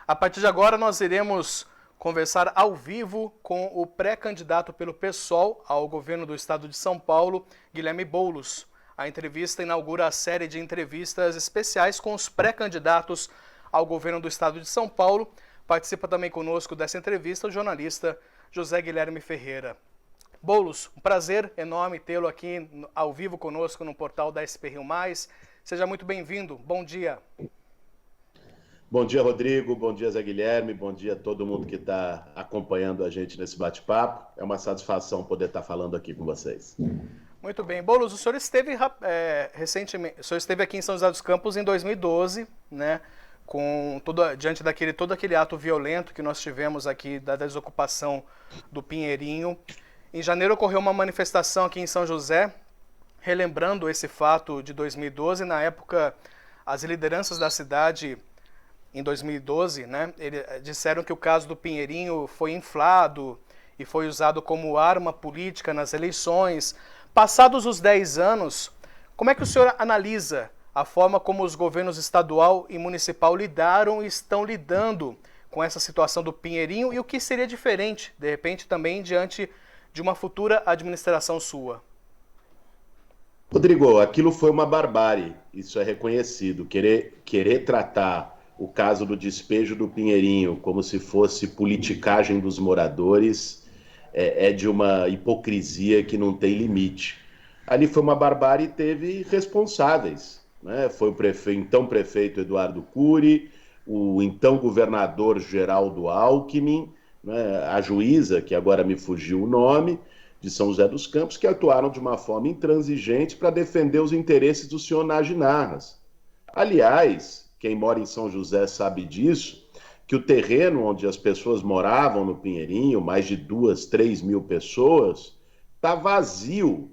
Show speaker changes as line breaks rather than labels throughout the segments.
A partir de agora nós iremos conversar ao vivo com o pré-candidato pelo PSOL ao governo do estado de São Paulo, Guilherme Boulos. A entrevista inaugura a série de entrevistas especiais com os pré-candidatos ao governo do estado de São Paulo. Participa também conosco dessa entrevista o jornalista José Guilherme Ferreira. Boulos, um prazer enorme tê-lo aqui ao vivo conosco no portal da SP Rio Mais. Seja muito bem-vindo. Bom dia.
Bom dia, Rodrigo. Bom dia, Zé Guilherme. Bom dia a todo mundo que está acompanhando a gente nesse bate-papo. É uma satisfação poder estar falando aqui com vocês.
Muito bem. Boulos, o senhor esteve recentemente, o senhor esteve aqui em São José dos Campos em 2012, né? Diante todo aquele ato violento que nós tivemos aqui da desocupação do Pinheirinho. Em janeiro ocorreu uma manifestação aqui em São José, relembrando esse fato de 2012. Na época, as lideranças da cidade, em 2012, né, disseram que o caso do Pinheirinho foi inflado e foi usado como arma política nas eleições. Passados os 10 anos, como é que o senhor analisa a forma como os governos estadual e municipal lidaram e estão lidando com essa situação do Pinheirinho e o que seria diferente, de repente, também diante de uma futura administração sua?
Rodrigo, aquilo foi uma barbárie, isso é reconhecido. Querer tratar o caso do despejo do Pinheirinho como se fosse politicagem dos moradores é de uma hipocrisia que não tem limite. Ali foi uma barbárie e teve responsáveis, né? Foi o então prefeito Eduardo Cury, o então governador Geraldo Alckmin, né? A juíza, que agora me fugiu o nome, de São José dos Campos, que atuaram de uma forma intransigente para defender os interesses do senhor Nagy Narras. Aliás, quem mora em São José sabe disso, que o terreno onde as pessoas moravam no Pinheirinho, mais de 2, 3 mil pessoas, está vazio,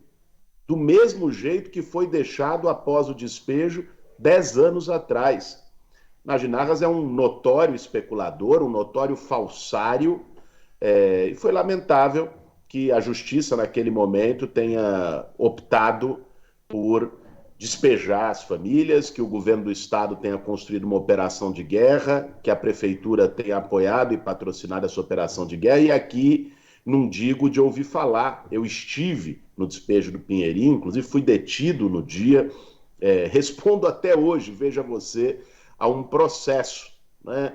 do mesmo jeito que foi deixado após o despejo 10 anos atrás. Nagy Narras é um notório especulador, um notório falsário, e foi lamentável que a justiça, naquele momento, tenha optado por despejar as famílias, que o governo do estado tenha construído uma operação de guerra, que a prefeitura tenha apoiado e patrocinado essa operação de guerra, e aqui não digo de ouvir falar. Eu estive no despejo do Pinheirinho, inclusive fui detido no dia, respondo até hoje, veja você, a um processo, né?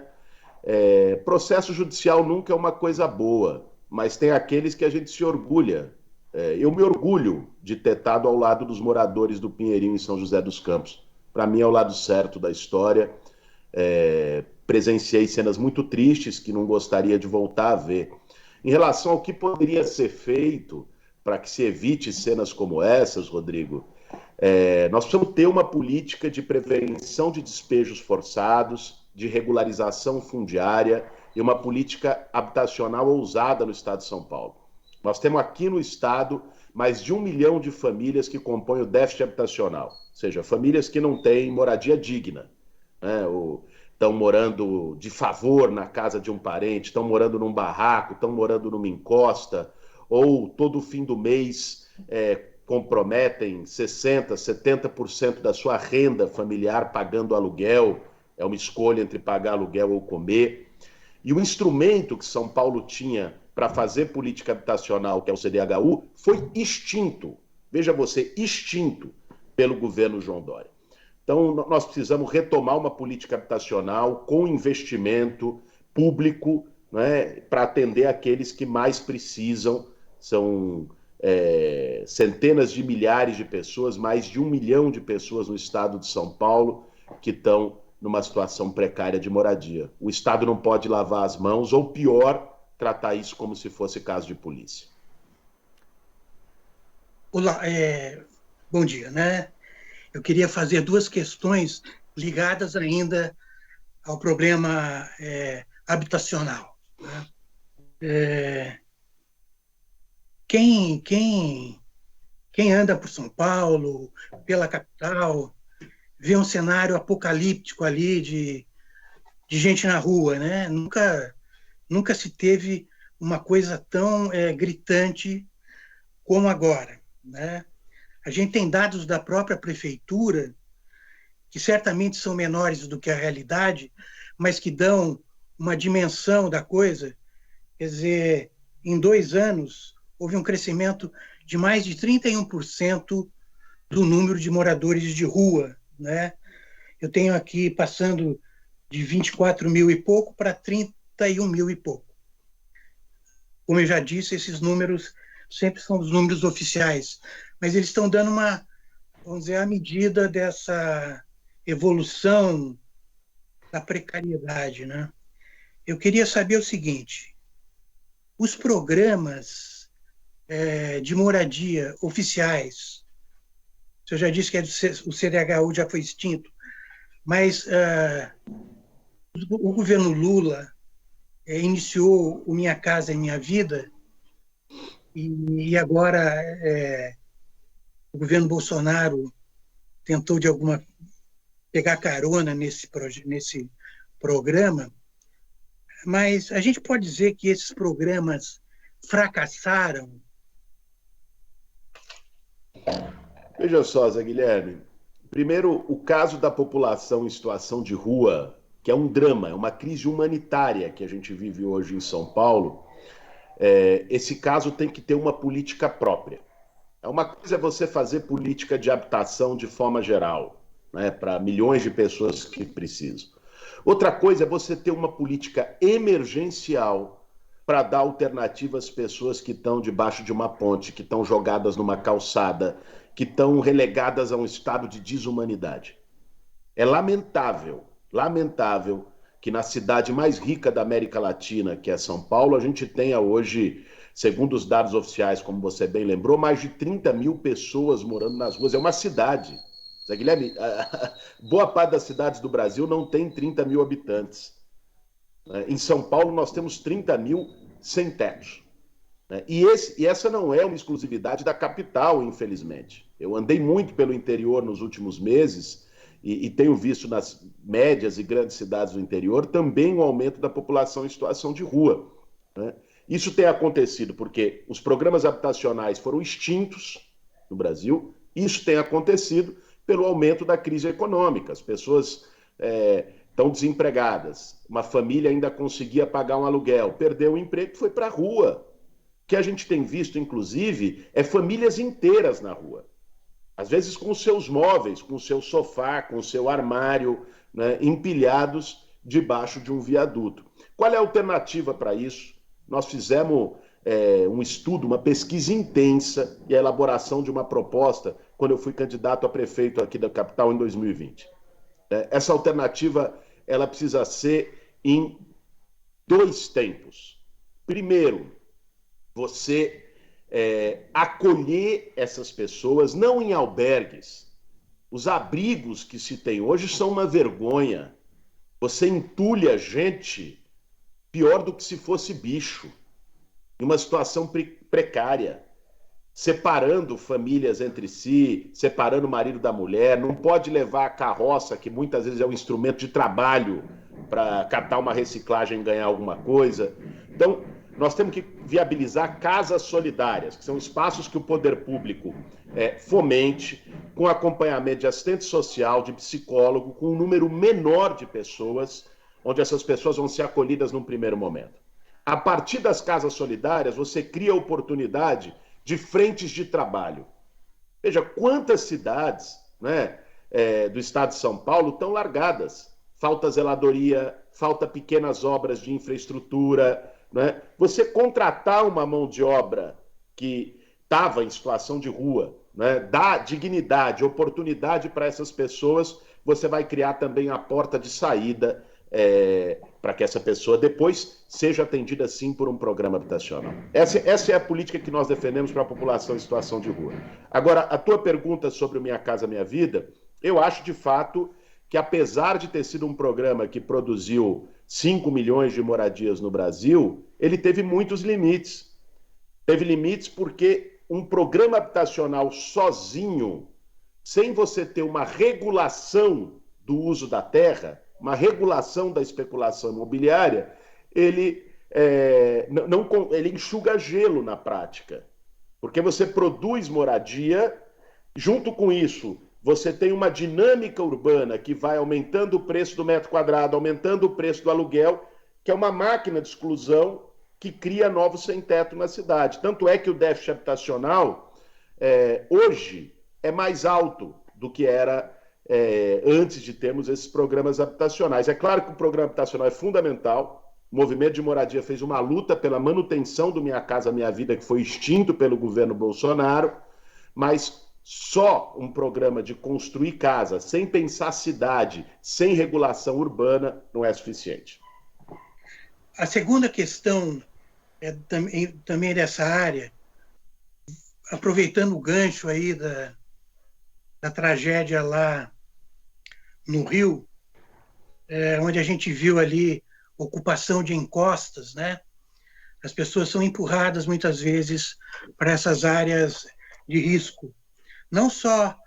Processo judicial nunca é uma coisa boa, mas tem aqueles que a gente se orgulha. Eu me orgulho de ter estado ao lado dos moradores do Pinheirinho em São José dos Campos. Para mim é o lado certo da história. Presenciei cenas muito tristes que não gostaria de voltar a ver. Em relação ao que poderia ser feito para que se evite cenas como essas, Rodrigo, nós precisamos ter uma política de prevenção de despejos forçados, de regularização fundiária e uma política habitacional ousada no estado de São Paulo. Nós temos aqui no estado mais de 1 milhão de famílias que compõem o déficit habitacional, ou seja, famílias que não têm moradia digna, né? Estão morando de favor na casa de um parente, estão morando num barraco, estão morando numa encosta, ou todo fim do mês comprometem 60%, 70% da sua renda familiar pagando aluguel. É uma escolha entre pagar aluguel ou comer. E o instrumento que São Paulo tinha para fazer política habitacional, que é o CDHU, foi extinto. Veja você, extinto pelo governo João Dória. Então, nós precisamos retomar uma política habitacional com investimento público, né, para atender aqueles que mais precisam. São centenas de milhares de pessoas, mais de 1 milhão de pessoas no estado de São Paulo que estão numa situação precária de moradia. O estado não pode lavar as mãos, ou pior, tratar isso como se fosse caso de polícia.
Olá, bom dia, né? Eu queria fazer 2 questões ligadas ainda ao problema habitacional, né? Quem anda por São Paulo, pela capital, vê um cenário apocalíptico ali de gente na rua, né? Nunca se teve uma coisa tão gritante como agora, né? A gente tem dados da própria prefeitura, que certamente são menores do que a realidade, mas que dão uma dimensão da coisa. Quer dizer, em 2 anos, houve um crescimento de mais de 31% do número de moradores de rua, né? Eu tenho aqui passando de 24 mil e pouco para 31 mil e pouco. Como eu já disse, esses números sempre são os números oficiais, mas eles estão dando uma, vamos dizer, a medida dessa evolução da precariedade, né? Eu queria saber o seguinte: os programas de moradia oficiais, você já disse que o CDHU já foi extinto, mas o governo Lula iniciou o Minha Casa Minha Vida e agora o governo Bolsonaro tentou pegar carona nesse programa, mas a gente pode dizer que esses programas fracassaram?
Veja só, Zé Guilherme. Primeiro, o caso da população em situação de rua, que é um drama, é uma crise humanitária que a gente vive hoje em São Paulo, esse caso tem que ter uma política própria. Uma coisa é você fazer política de habitação de forma geral, né, para milhões de pessoas que precisam. Outra coisa é você ter uma política emergencial para dar alternativa às pessoas que estão debaixo de uma ponte, que estão jogadas numa calçada, que estão relegadas a um estado de desumanidade. É lamentável que na cidade mais rica da América Latina, que é São Paulo, a gente tenha hoje, segundo os dados oficiais, como você bem lembrou, mais de 30 mil pessoas morando nas ruas. É uma cidade. Zé Guilherme, boa parte das cidades do Brasil não tem 30 mil habitantes. Em São Paulo nós temos 30 mil sem tetos. E essa não é uma exclusividade da capital, infelizmente. Eu andei muito pelo interior nos últimos meses e tenho visto nas médias e grandes cidades do interior também o aumento da população em situação de rua. Isso tem acontecido porque os programas habitacionais foram extintos no Brasil. Isso tem acontecido pelo aumento da crise econômica. As pessoas estão desempregadas. Uma família ainda conseguia pagar um aluguel, perdeu o emprego e foi para a rua. O que a gente tem visto, inclusive, é famílias inteiras na rua. Às vezes com os seus móveis, com o seu sofá, com o seu armário, né, empilhados debaixo de um viaduto. Qual é a alternativa para isso? Nós fizemos um estudo, uma pesquisa intensa e a elaboração de uma proposta quando eu fui candidato a prefeito aqui da capital em 2020. Essa alternativa ela precisa ser em 2 tempos. Primeiro, você acolher essas pessoas, não em albergues. Os abrigos que se tem hoje são uma vergonha. Você entulha gente pior do que se fosse bicho, em uma situação precária, separando famílias entre si, separando o marido da mulher. Não pode levar a carroça, que muitas vezes é um instrumento de trabalho, para catar uma reciclagem e ganhar alguma coisa. Então, nós temos que viabilizar casas solidárias, que são espaços que o poder público fomente, com acompanhamento de assistente social, de psicólogo, com um número menor de pessoas, onde essas pessoas vão ser acolhidas num primeiro momento. A partir das casas solidárias, você cria a oportunidade de frentes de trabalho. Veja quantas cidades, né, do estado de São Paulo estão largadas. Falta zeladoria, falta pequenas obras de infraestrutura, né? Você contratar uma mão de obra que estava em situação de rua, né, dá dignidade, oportunidade para essas pessoas, você vai criar também a porta de saída para que essa pessoa depois seja atendida sim por um programa habitacional. Essa é a política que nós defendemos para a população em situação de rua. Agora, a tua pergunta sobre o Minha Casa Minha Vida, eu acho de fato que apesar de ter sido um programa que produziu 5 milhões de moradias no Brasil, ele teve muitos limites. Teve limites porque um programa habitacional sozinho, sem você ter uma regulação do uso da terra, uma regulação da especulação imobiliária, ele enxuga gelo na prática. Porque você produz moradia, junto com isso, você tem uma dinâmica urbana que vai aumentando o preço do metro quadrado, aumentando o preço do aluguel, que é uma máquina de exclusão que cria novos sem-teto na cidade. Tanto é que o déficit habitacional, hoje, é mais alto do que era antes de termos esses programas habitacionais. É claro que o programa habitacional é fundamental. O movimento de moradia fez uma luta pela manutenção do Minha Casa Minha Vida, que foi extinto pelo governo Bolsonaro, mas só um programa de construir casa, sem pensar cidade, sem regulação urbana, não é suficiente.
A segunda questão também dessa área, aproveitando o gancho aí da tragédia lá no Rio, onde a gente viu ali ocupação de encostas, né? As pessoas são empurradas muitas vezes para essas áreas de risco. Não só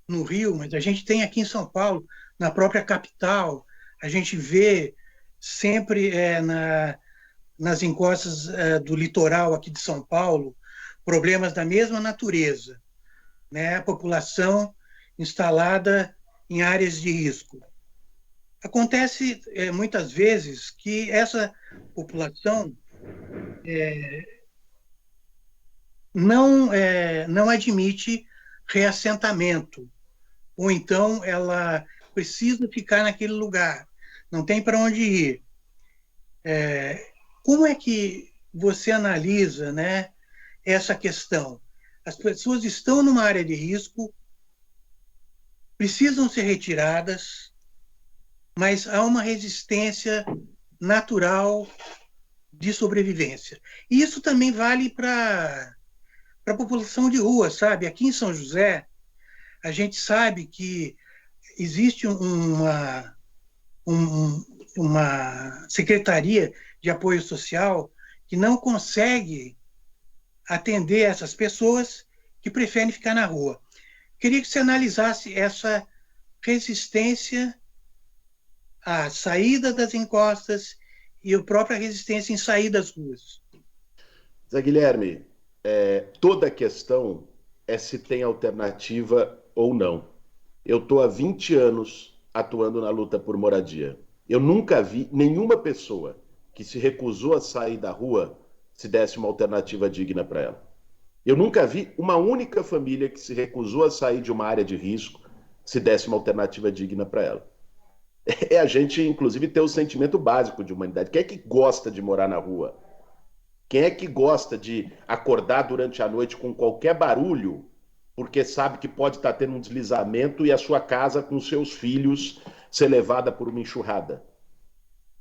no Rio, mas a gente tem aqui em São Paulo, na própria capital, a gente vê sempre nas encostas do litoral aqui de São Paulo, problemas da mesma natureza, né? A população instalada em áreas de risco. Acontece muitas vezes que essa população não admite reassentamento, ou então ela precisa ficar naquele lugar, não tem para onde ir. Como é que você analisa, né, essa questão? As pessoas estão numa área de risco, precisam ser retiradas, mas há uma resistência natural de sobrevivência. E isso também vale para a população de rua, sabe? Aqui em São José, a gente sabe que existe uma secretaria de apoio social que não consegue atender essas pessoas que preferem ficar na rua. Queria que você analisasse essa resistência à saída das encostas e a própria resistência em sair das ruas.
Zé Guilherme, toda a questão é se tem alternativa ou não. Eu estou há 20 anos atuando na luta por moradia. Eu nunca vi nenhuma pessoa que se recusou a sair da rua se desse uma alternativa digna para ela. Eu nunca vi uma única família que se recusou a sair de uma área de risco se desse uma alternativa digna para ela. É a gente, inclusive, ter o sentimento básico de humanidade. Quem é que gosta de morar na rua? Quem é que gosta de acordar durante a noite com qualquer barulho porque sabe que pode estar tendo um deslizamento e a sua casa com seus filhos ser levada por uma enxurrada?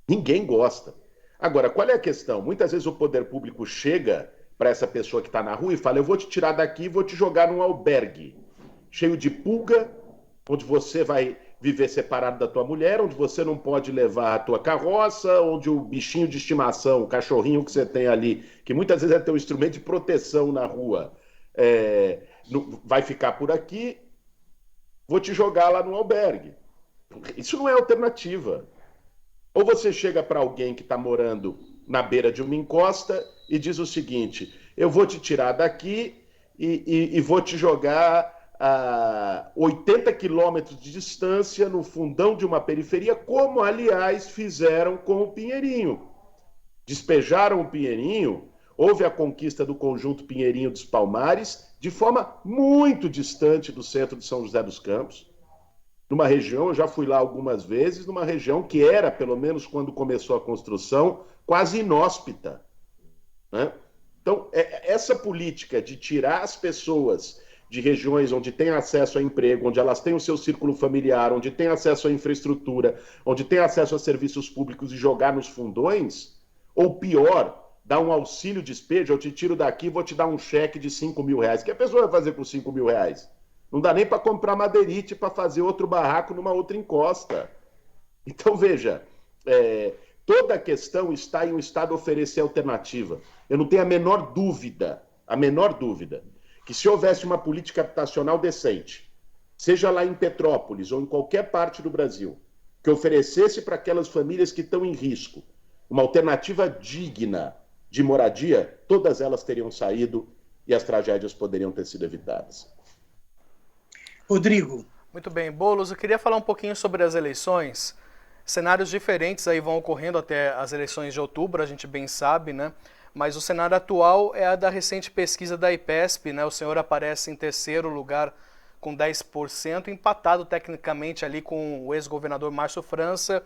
Ninguém gosta. Agora, qual é a questão? Muitas vezes o poder público chega para essa pessoa que está na rua e fala: eu vou te tirar daqui e vou te jogar num albergue cheio de pulga, onde você vai viver separado da tua mulher, onde você não pode levar a tua carroça, onde o bichinho de estimação, o cachorrinho que você tem ali, que muitas vezes é teu instrumento de proteção na rua, vai ficar por aqui, vou te jogar lá no albergue. Isso não é alternativa. Ou você chega para alguém que está morando na beira de uma encosta e diz o seguinte: eu vou te tirar daqui e vou te jogar a 80 quilômetros de distância no fundão de uma periferia, como, aliás, fizeram com o Pinheirinho. Despejaram o Pinheirinho, houve a conquista do conjunto Pinheirinho dos Palmares, de forma muito distante do centro de São José dos Campos, numa região, eu já fui lá algumas vezes, numa região que era, pelo menos quando começou a construção, quase inóspita, né? Então, essa política de tirar as pessoas de regiões onde têm acesso a emprego, onde elas têm o seu círculo familiar, onde têm acesso à infraestrutura, onde têm acesso a serviços públicos e jogar nos fundões, ou pior, dar um auxílio despejo: eu te tiro daqui, vou te dar um cheque de 5 mil reais. O que a pessoa vai fazer com 5 mil reais? Não dá nem para comprar madeirite para fazer outro barraco numa outra encosta. Então, veja, toda a questão está em um Estado oferecer alternativa. Eu não tenho a menor dúvida, que se houvesse uma política habitacional decente, seja lá em Petrópolis ou em qualquer parte do Brasil, que oferecesse para aquelas famílias que estão em risco uma alternativa digna de moradia, todas elas teriam saído e as tragédias poderiam ter sido evitadas.
Rodrigo.
Muito bem. Boulos, eu queria falar um pouquinho sobre as eleições. Cenários diferentes aí vão ocorrendo até as eleições de outubro, a gente bem sabe, né? Mas o cenário atual é a da recente pesquisa da IPESP, né? O senhor aparece em terceiro lugar com 10%, empatado tecnicamente ali com o ex-governador Márcio França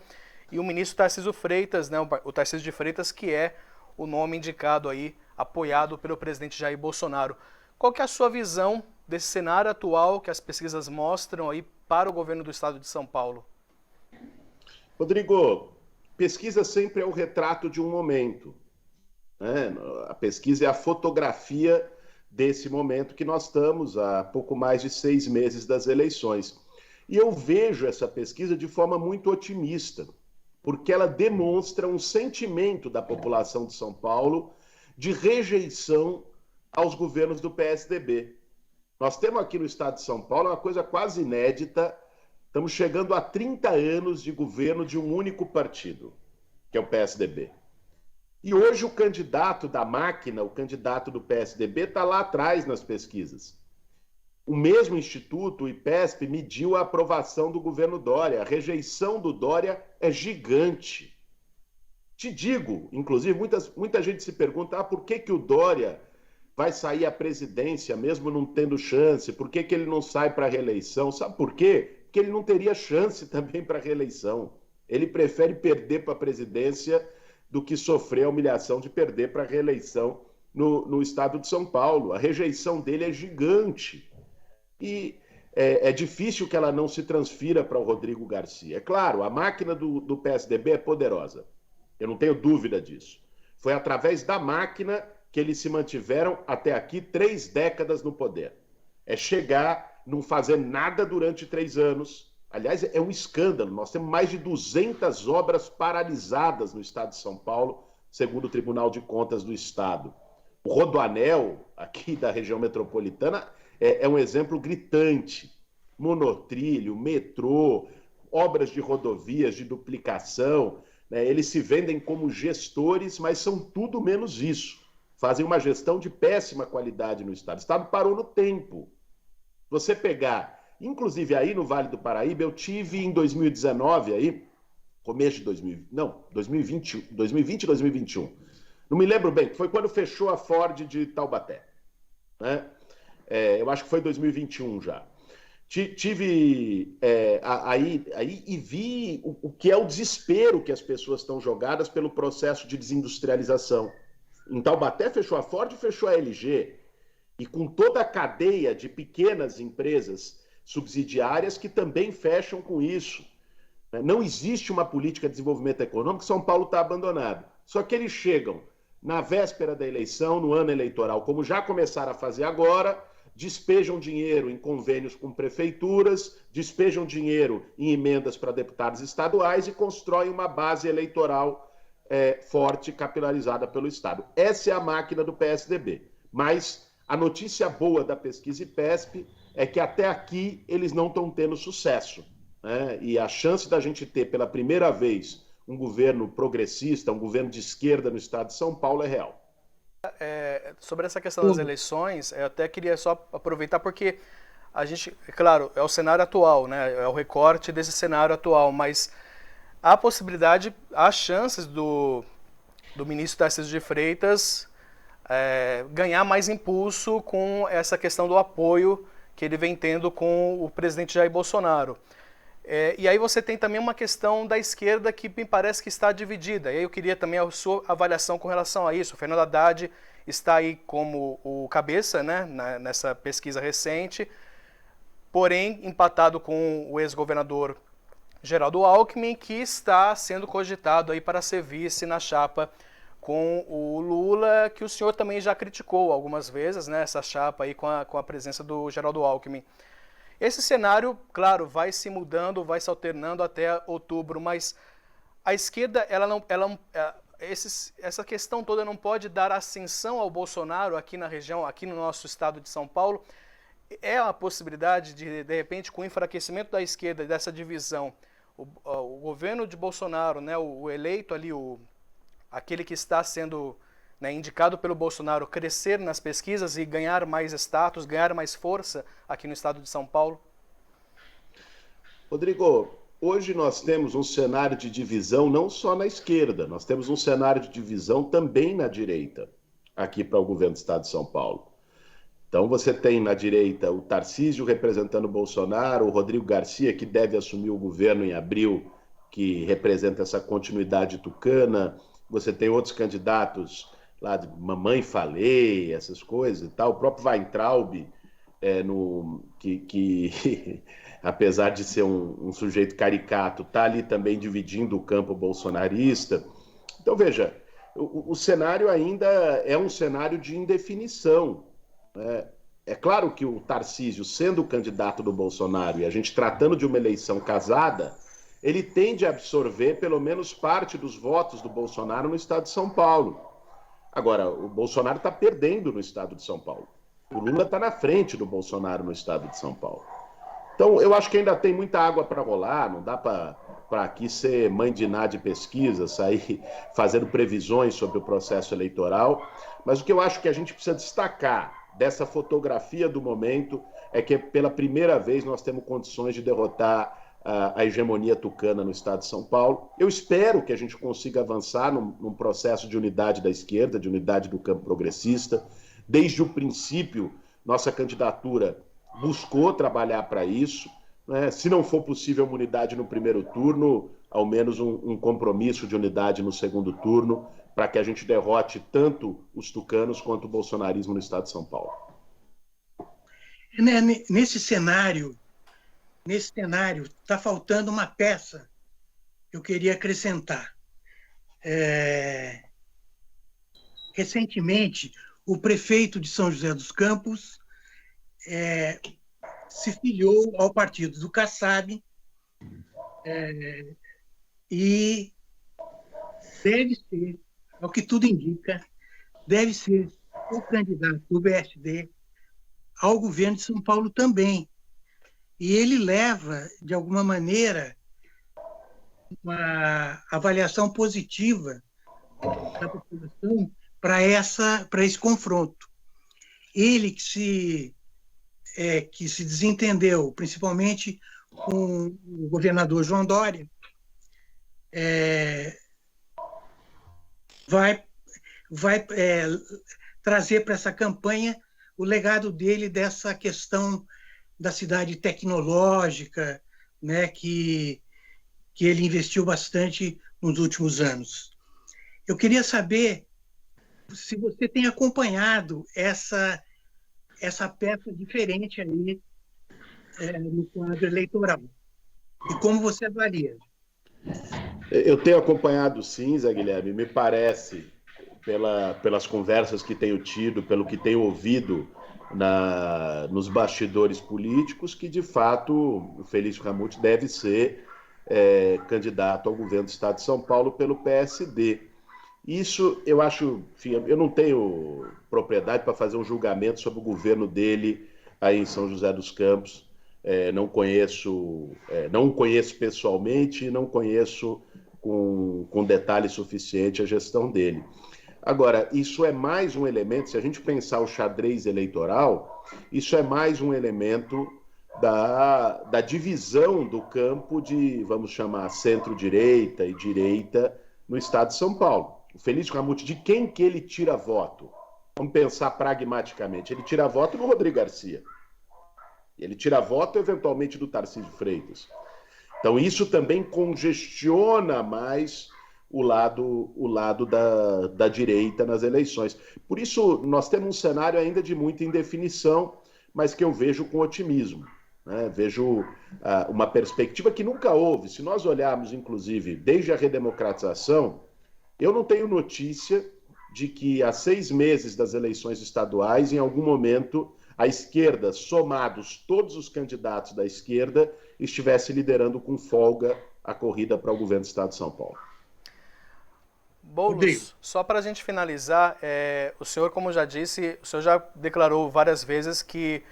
e o ministro Tarcísio Freitas, né? O Tarcísio de Freitas, que é o nome indicado aí, apoiado pelo presidente Jair Bolsonaro. Qual que é a sua visão desse cenário atual que as pesquisas mostram aí para o governo do estado de São Paulo?
Rodrigo, pesquisa sempre é o retrato de um momento, né? A pesquisa é a fotografia desse momento que nós estamos há pouco mais de 6 meses das eleições. E eu vejo essa pesquisa de forma muito otimista, porque ela demonstra um sentimento da população de São Paulo de rejeição aos governos do PSDB. Nós temos aqui no estado de São Paulo uma coisa quase inédita. Estamos chegando a 30 anos de governo de um único partido, que é o PSDB. E hoje o candidato da máquina, o candidato do PSDB, está lá atrás nas pesquisas. O mesmo instituto, o IPESP, mediu a aprovação do governo Dória. A rejeição do Dória é gigante. Te digo, inclusive, muita gente se pergunta por que o Dória vai sair à presidência mesmo não tendo chance? Por que ele não sai para a reeleição? Sabe por quê? Porque ele não teria chance também para a reeleição. Ele prefere perder para a presidência do que sofrer a humilhação de perder para a reeleição no estado de São Paulo. A rejeição dele é gigante. E é difícil que ela não se transfira para o Rodrigo Garcia. É claro, a máquina do PSDB é poderosa. Eu não tenho dúvida disso. Foi através da máquina que eles se mantiveram até aqui 3 décadas no poder. É chegar, não fazer nada durante 3 anos. Aliás, é um escândalo. Nós temos mais de 200 obras paralisadas no estado de São Paulo, segundo o Tribunal de Contas do Estado. O Rodoanel, aqui da região metropolitana, é um exemplo gritante. Monotrilho, metrô, obras de rodovias, de duplicação, né? Eles se vendem como gestores, mas são tudo menos isso. Fazem uma gestão de péssima qualidade no estado. O estado parou no tempo. Você pegar, inclusive aí no Vale do Paraíba, eu tive em 2019, aí, começo de 2020, 2021. Não me lembro bem, foi quando fechou a Ford de Taubaté, né? Eu acho que foi 2021 já. Tive aí e vi o que é o desespero que as pessoas estão jogadas pelo processo de desindustrialização. Em Taubaté fechou a Ford e fechou a LG. E com toda a cadeia de pequenas empresas subsidiárias que também fecham com isso. Não existe uma política de desenvolvimento econômico, São Paulo está abandonado. Só que eles chegam na véspera da eleição, no ano eleitoral, como já começaram a fazer agora, despejam dinheiro em convênios com prefeituras, despejam dinheiro em emendas para deputados estaduais e constroem uma base eleitoral forte, capilarizada pelo Estado. Essa é a máquina do PSDB. Mas a notícia boa da pesquisa IPESP é que até aqui eles não estão tendo sucesso, né? E a chance da gente ter pela primeira vez um governo progressista, um governo de esquerda no estado de São Paulo é real.
Sobre essa questão das eleições, eu até queria só aproveitar porque a gente, claro, é o cenário atual, né? É o recorte desse cenário atual, mas há possibilidade, há chances do ministro Tarcísio de Freitas ganhar mais impulso com essa questão do apoio que ele vem tendo com o presidente Jair Bolsonaro. E aí você tem também uma questão da esquerda que me parece que está dividida. E aí eu queria também a sua avaliação com relação a isso. O Fernando Haddad está aí como o cabeça, né, nessa pesquisa recente, porém empatado com o ex-governador Geraldo Alckmin, que está sendo cogitado aí para ser vice na chapa com o Lula, que o senhor também já criticou algumas vezes, né, essa chapa aí com a presença do Geraldo Alckmin. Esse cenário, claro, vai se mudando, vai se alternando até outubro, mas a esquerda, essa questão toda não pode dar ascensão ao Bolsonaro aqui na região, aqui no nosso estado de São Paulo. É a possibilidade de repente, com o enfraquecimento da esquerda, dessa divisão, o governo de Bolsonaro, né, o eleito ali, aquele que está sendo, né, indicado pelo Bolsonaro, crescer nas pesquisas e ganhar mais status, ganhar mais força aqui no estado de São Paulo?
Rodrigo, hoje nós temos um cenário de divisão não só na esquerda, nós temos um cenário de divisão também na direita, aqui para o governo do Estado de São Paulo. Então você tem na direita o Tarcísio representando o Bolsonaro, o Rodrigo Garcia, que deve assumir o governo em abril, que representa essa continuidade tucana. Você tem outros candidatos lá de Mamãe Falei, essas coisas e tal. O próprio Weintraub, que apesar de ser um sujeito caricato, está ali também dividindo o campo bolsonarista. Então veja, o cenário ainda é um cenário de indefinição. É claro que o Tarcísio, sendo o candidato do Bolsonaro e a gente tratando de uma eleição casada, ele tende a absorver pelo menos parte dos votos do Bolsonaro no estado de São Paulo. Agora, o Bolsonaro está perdendo no estado de São Paulo. O Lula está na frente do Bolsonaro no estado de São Paulo. Então, eu acho que ainda tem muita água para rolar, não dá para aqui ser mãe de Ná de pesquisa, sair fazendo previsões sobre o processo eleitoral, mas o que eu acho que a gente precisa destacar dessa fotografia do momento é que pela primeira vez nós temos condições de derrotar a hegemonia tucana no estado de São Paulo. Eu espero que a gente consiga avançar num processo de unidade da esquerda, de unidade do campo progressista. Desde o princípio, nossa candidatura buscou trabalhar para isso, né? Se não for possível uma unidade no primeiro turno, ao menos um compromisso de unidade no segundo turno, para que a gente derrote tanto os tucanos quanto o bolsonarismo no estado de São Paulo.
Nesse cenário está faltando uma peça que eu queria acrescentar. Recentemente, o prefeito de São José dos Campos se filiou ao partido do Kassab e deve ser, ao que tudo indica, deve ser o candidato do BSD ao governo de São Paulo também. E ele leva, de alguma maneira, uma avaliação positiva da população para esse confronto. Ele que se desentendeu, principalmente com o governador João Dória, vai trazer para essa campanha o legado dele dessa questão da cidade tecnológica, né, que ele investiu bastante nos últimos anos. Eu queria saber se você tem acompanhado essa peça diferente aí no quadro eleitoral e como você avalia.
Eu tenho acompanhado sim, Zé Guilherme, me parece, pelas conversas que tenho tido, pelo que tenho ouvido nos bastidores políticos, que de fato o Felício Ramute deve ser candidato ao governo do estado de São Paulo pelo PSD. Isso eu acho, enfim, eu não tenho propriedade para fazer um julgamento sobre o governo dele aí em São José dos Campos. Não o conheço pessoalmente e não conheço com detalhe suficiente a gestão dele. Agora, isso é mais um elemento, se a gente pensar o xadrez eleitoral, isso é mais um elemento da divisão do campo de, vamos chamar, centro-direita e direita no estado de São Paulo. O Felício Ramute, de quem que ele tira voto? Vamos pensar pragmaticamente. Ele tira voto no Rodrigo Garcia. Ele tira voto, eventualmente, do Tarcísio Freitas. Então, isso também congestiona mais o lado da direita nas eleições. Por isso, nós temos um cenário ainda de muita indefinição, mas que eu vejo com otimismo. Né? Vejo uma perspectiva que nunca houve. Se nós olharmos, inclusive, desde a redemocratização, eu não tenho notícia de que há 6 meses das eleições estaduais, em algum momento, a esquerda, somados todos os candidatos da esquerda, estivesse liderando com folga a corrida para o governo do estado de São Paulo.
Boulos, só para a gente finalizar, o senhor, como já disse, o senhor já declarou várias vezes que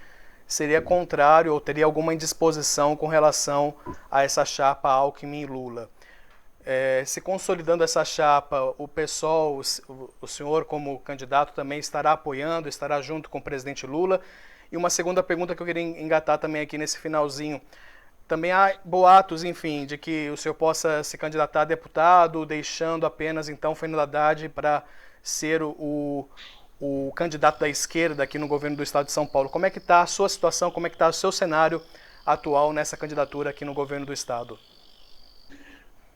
seria contrário ou teria alguma indisposição com relação a essa chapa Alckmin e Lula. Se consolidando essa chapa, o PSOL, o senhor como candidato também estará apoiando, estará junto com o presidente Lula? E uma segunda pergunta que eu queria engatar também aqui nesse finalzinho. também há boatos, enfim, de que o senhor possa se candidatar a deputado, deixando apenas, então, Fernando Haddad para ser o candidato da esquerda aqui no governo do estado de São Paulo. Como é que está a sua situação, como é que está o seu cenário atual nessa candidatura aqui no governo do estado?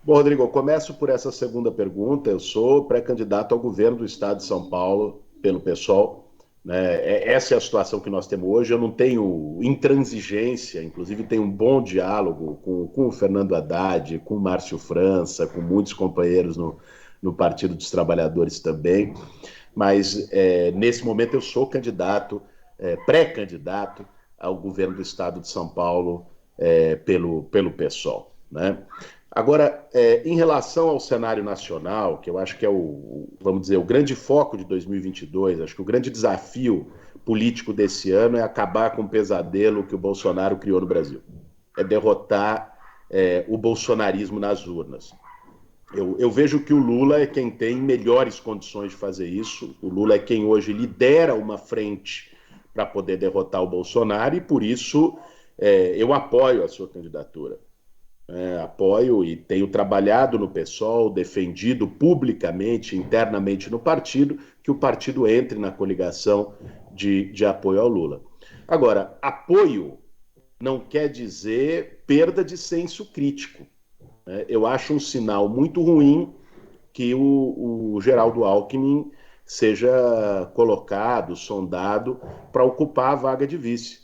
Bom, Rodrigo, eu começo por essa segunda pergunta. Eu sou pré-candidato ao governo do estado de São Paulo pelo PSOL. Né? Essa é a situação que nós temos hoje. Eu não tenho intransigência, inclusive tenho um bom diálogo com o Fernando Haddad, com o Márcio França, com muitos companheiros no Partido dos Trabalhadores também. Mas nesse momento eu sou candidato, pré-candidato ao governo do estado de São Paulo pelo PSOL. Né? Agora, em relação ao cenário nacional, que eu acho que é vamos dizer, o grande foco de 2022, acho que o grande desafio político desse ano é acabar com o pesadelo que o Bolsonaro criou no Brasil. É derrotar o bolsonarismo nas urnas. Eu vejo que o Lula é quem tem melhores condições de fazer isso. O Lula é quem hoje lidera uma frente para poder derrotar o Bolsonaro e, por isso, eu apoio a sua candidatura. Apoio e tenho trabalhado no PSOL, defendido publicamente, internamente no partido, que o partido entre na coligação de apoio ao Lula. Agora, apoio não quer dizer perda de senso crítico. Eu acho um sinal muito ruim que o Geraldo Alckmin seja colocado, sondado, para ocupar a vaga de vice.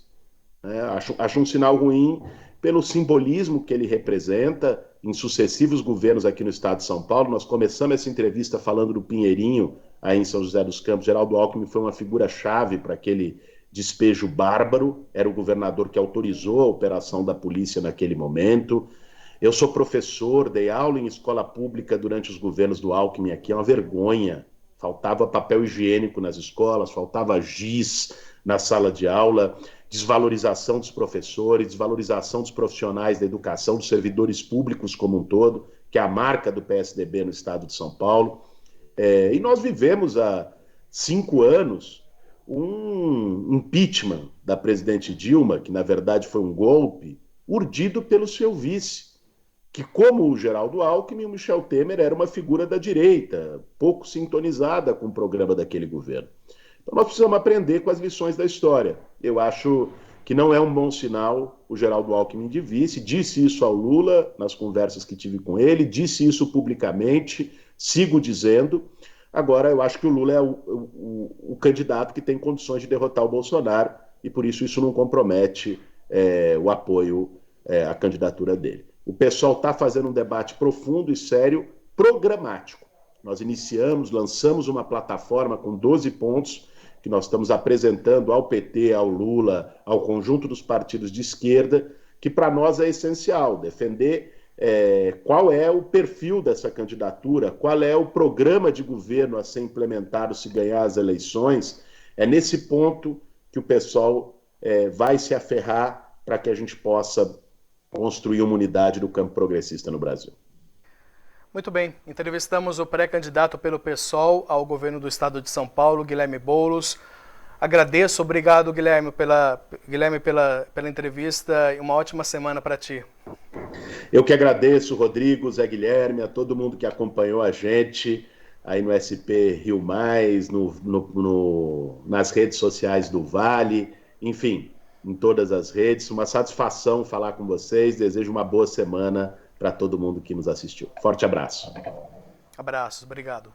Acho um sinal ruim pelo simbolismo que ele representa em sucessivos governos aqui no estado de São Paulo. Nós começamos essa entrevista falando do Pinheirinho, aí em São José dos Campos. Geraldo Alckmin foi uma figura-chave para aquele despejo bárbaro, era o governador que autorizou a operação da polícia naquele momento. Eu sou professor, dei aula em escola pública durante os governos do Alckmin aqui, é uma vergonha. Faltava papel higiênico nas escolas, faltava giz na sala de aula, desvalorização dos professores, desvalorização dos profissionais da educação, dos servidores públicos como um todo, que é a marca do PSDB no estado de São Paulo. E nós vivemos há 5 anos um impeachment da presidente Dilma, que na verdade foi um golpe, urdido pelo seu vice, que, como o Geraldo Alckmin, o Michel Temer era uma figura da direita, pouco sintonizada com o programa daquele governo. Então nós precisamos aprender com as lições da história. Eu acho que não é um bom sinal o Geraldo Alckmin de vice, disse isso ao Lula nas conversas que tive com ele, disse isso publicamente, sigo dizendo. Agora, eu acho que o Lula é o candidato que tem condições de derrotar o Bolsonaro e, por isso não compromete o apoio à candidatura dele. O pessoal está fazendo um debate profundo e sério, programático. Nós lançamos uma plataforma com 12 pontos que nós estamos apresentando ao PT, ao Lula, ao conjunto dos partidos de esquerda, que para nós é essencial defender qual é o perfil dessa candidatura, qual é o programa de governo a ser implementado se ganhar as eleições. É nesse ponto que o pessoal vai se aferrar para que a gente possa construir uma unidade do campo progressista no Brasil.
Muito bem, entrevistamos o pré-candidato pelo PSOL ao governo do estado de São Paulo, Guilherme Boulos. Agradeço, obrigado Guilherme pela entrevista e uma ótima semana para ti.
Eu que agradeço, Rodrigo, Zé Guilherme, a todo mundo que acompanhou a gente aí no SP Rio Mais, nas redes sociais do Vale, enfim, em todas as redes. Uma satisfação falar com vocês, desejo uma boa semana para todo mundo que nos assistiu. Forte abraço.
Abraços, obrigado.